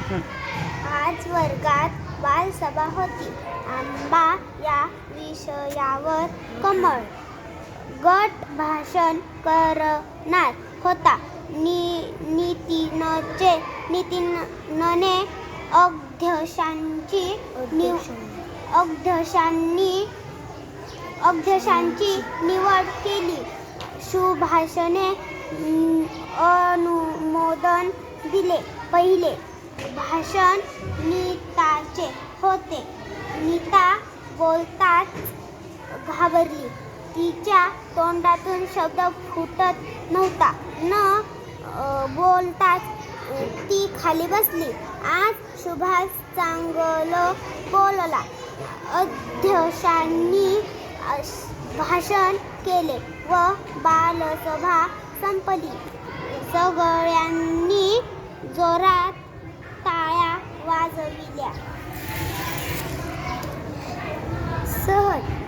आज वर्गात बालसभा होती. आंबा या विषयावर कमळ गट भाषण करणार होता. नितीनने अध्यक्षांची निवड केली. सुभाषने अनुमोदन दिले. पहिले भाषण नीताचे होते. नीता बोलताच घाबरली. तिच्या तोंडातून शब्द फुटत नव्हता. बोलताच ती खाली बसली. आज सुभाष चांगलं बोलला. अध्यक्षांनी भाषण केले व बालसभा संपली. सगळ्यांनी जोरात टाळ्या वाजविल्या.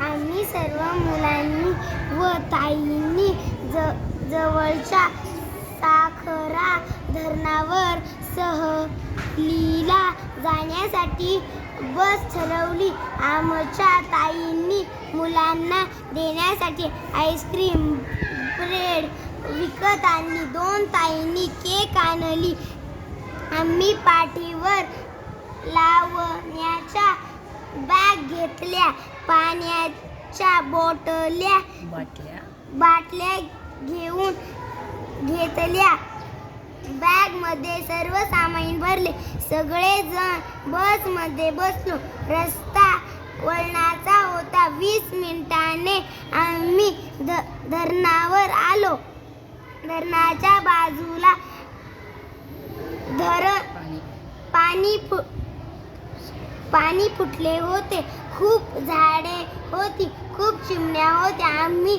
आम्ही सर्व मुलांनी व ताईंनी जवळच्या साखरा धरणावर सहलीला जाण्यासाठी बस ठरवली. आमच्या ताईंनी मुलांना देण्यासाठी आईस्क्रीम ब्रेड विकत आणली. 2 ताईंनी केक आणली. आम्ही पाठीवर लावण्याच्या बॅग घेतल्या. पाण्याच्या बाटल्या घेतल्या. बॅगमध्ये सर्व सामान भरले. सगळेजण बसमध्ये बसलो. रस्ता वळणाचा होता. 20 मिनिटांनी आम्ही धरणावर आलो. धरणाच्या बाजूला पाणी फुटले होते. खूप झाडे होती. खूप चिमण्या होत्या. आम्ही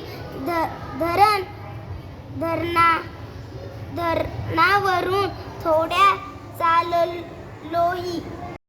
धरणावरून थोड्या चाललोही.